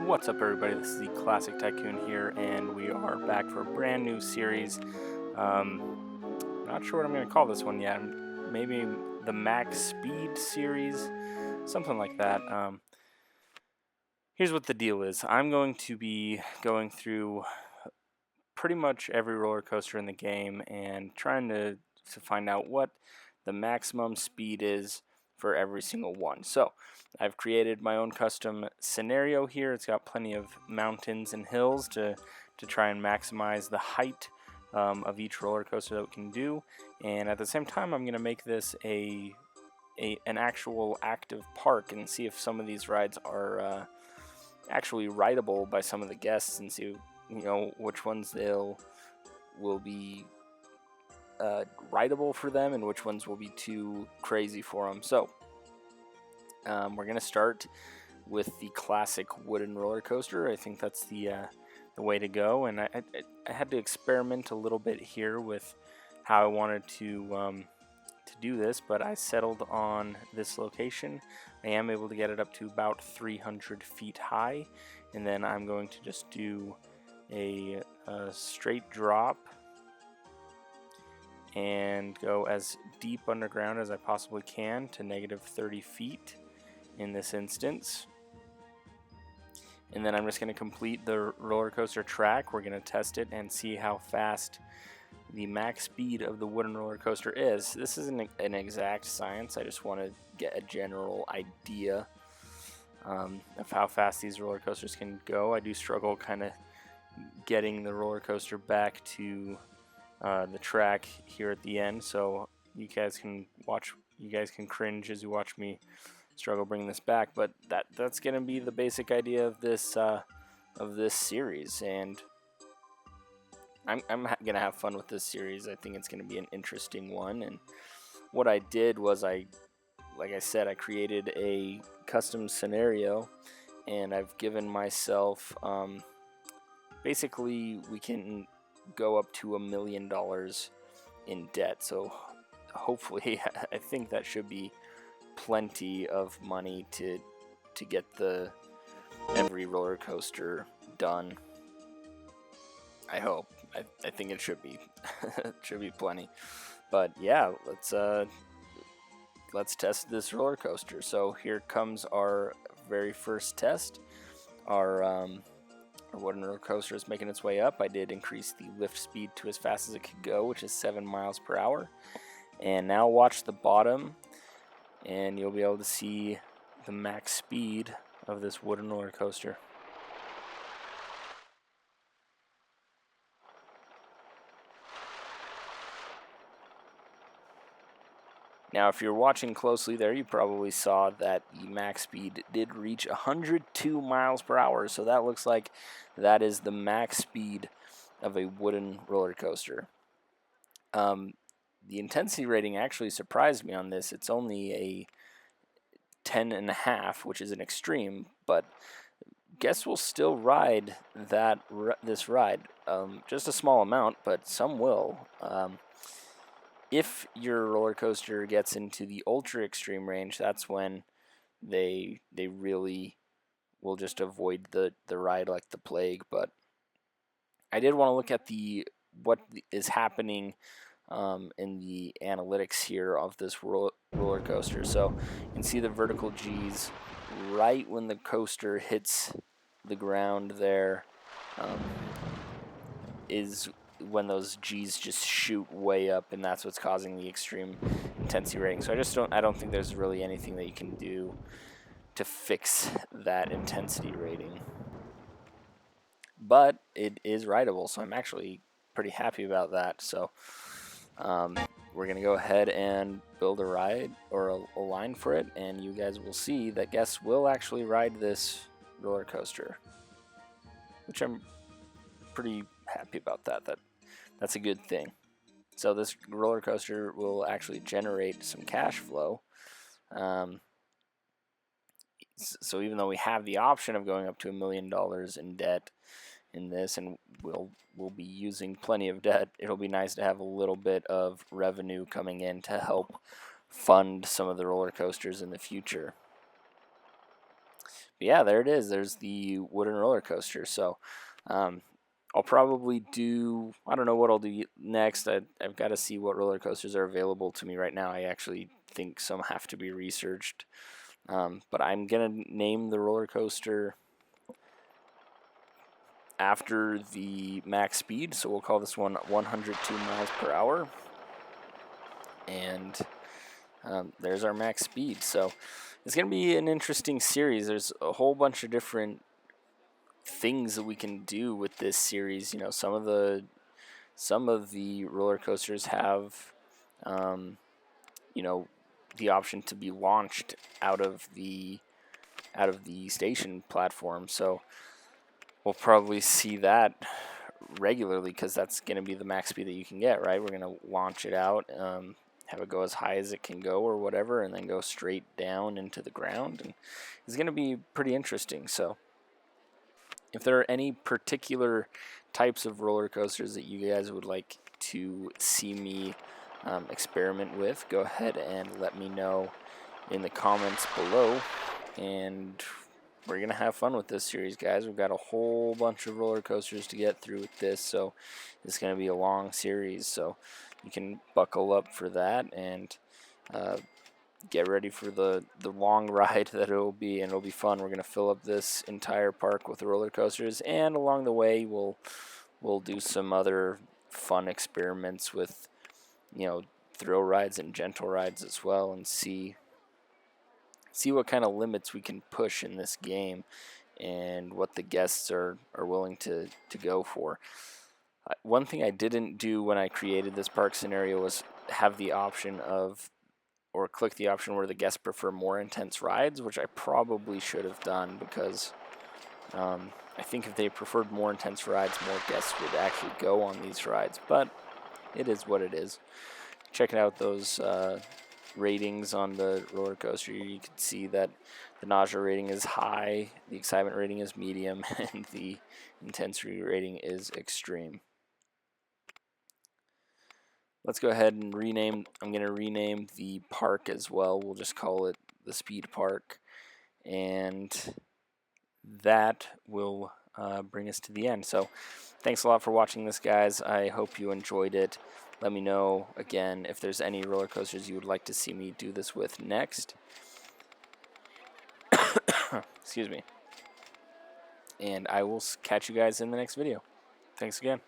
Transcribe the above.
What's up, everybody? This is the Classic Tycoon here, and we are back for a brand new series. Not sure what I'm going to call this one yet. Maybe the Max Speed series, something like that. Here's what the deal is. I'm going to be going through pretty much every roller coaster in the game and trying to find out what the maximum speed is for every single one. So I've created my own custom scenario here. It's got plenty of mountains and hills to try and maximize the height of each roller coaster that we can do, and at the same time I'm going to make this an actual active park and see if some of these rides are actually rideable by some of the guests, and see which ones will be rideable for them and which ones will be too crazy for them. So we're gonna start with the classic wooden roller coaster. I think that's the way to go, and I had to experiment a little bit here with how I wanted to do this, but I settled on this location. I am able to get it up to about 300 feet high, and then I'm going to just do a straight drop and go as deep underground as I possibly can to negative 30 feet in this instance. And then I'm just going to complete the roller coaster track. We're going to test it and see how fast the max speed of the wooden roller coaster is. This isn't an exact science. I just want to get a general idea of how fast these roller coasters can go. I do struggle kind of getting the roller coaster back to the track here at the end, so you guys can cringe as you watch me struggle bringing this back. But that's gonna be the basic idea of this series, and I'm gonna have fun with this series. I think it's gonna be an interesting one. And what I did was, like I said, I created a custom scenario, and I've given myself basically we can go up to $1 million in debt. So hopefully, I think that should be plenty of money to get every roller coaster done. I hope. I think it should be it should be plenty. But yeah, let's test this roller coaster. So here comes our very first test. Our wooden roller coaster is making its way up. I did increase the lift speed to as fast as it could go, which is 7 miles per hour. And now watch the bottom, and you'll be able to see the max speed of this wooden roller coaster. Now, if you're watching closely there, you probably saw that the max speed did reach 102 miles per hour. So that looks like that is the max speed of a wooden roller coaster. The intensity rating actually surprised me on this. It's only a 10.5, which is an extreme, but guests will still ride this ride. Just a small amount, but some will. If your roller coaster gets into the ultra extreme range, that's when they really will just avoid the ride like the plague. But I did want to look at what is happening in the analytics here of this roller coaster. So you can see the vertical G's right when the coaster hits the ground there, is when those G's just shoot way up, and that's what's causing the extreme intensity rating. So I don't think there's really anything that you can do to fix that intensity rating. But it is rideable, so I'm actually pretty happy about that. So we're gonna go ahead and build a ride or a line for it, and you guys will see that guests will actually ride this roller coaster, which I'm pretty happy about that. That's a good thing. So this roller coaster will actually generate some cash flow. So even though we have the option of going up to $1 million in debt in this, and we'll be using plenty of debt, it'll be nice to have a little bit of revenue coming in to help fund some of the roller coasters in the future. yeah, there it is. There's the wooden roller coaster. So um, I'll probably do, I don't know what I'll do next. I've got to see what roller coasters are available to me right now. I actually think some have to be researched. But I'm going to name the roller coaster after the max speed. So we'll call this one 102 miles per hour. And there's our max speed. So it's going to be an interesting series. There's a whole bunch of different things that we can do with this series. You know, some of the roller coasters have, you know, the option to be launched out of the station platform. So we'll probably see that regularly because that's going to be the max speed that you can get, right? We're going to launch it out, have it go as high as it can go or whatever, and then go straight down into the ground. And it's going to be pretty interesting. So if there are any particular types of roller coasters that you guys would like to see me experiment with, go ahead and let me know in the comments below. And we're going to have fun with this series, guys. We've got a whole bunch of roller coasters to get through with this, so it's going to be a long series. So you can buckle up for that and get ready for the long ride that it will be, and it'll be fun. We're going to fill up this entire park with roller coasters, and along the way we'll do some other fun experiments with, you know, thrill rides and gentle rides as well, and see what kind of limits we can push in this game and what the guests are willing to go for. One thing I didn't do when I created this park scenario was have the option of, or click the option where the guests prefer more intense rides, which I probably should have done, because I think if they preferred more intense rides, more guests would actually go on these rides. But it is what it is. Checking out those ratings on the roller coaster, you can see that the nausea rating is high, the excitement rating is medium, and the intensity rating is extreme. Let's go ahead and rename. I'm going to rename the park as well. We'll just call it the Speed Park. And that will bring us to the end. So thanks a lot for watching this, guys. I hope you enjoyed it. Let me know, again, if there's any roller coasters you would like to see me do this with next. Excuse me. And I will catch you guys in the next video. Thanks again.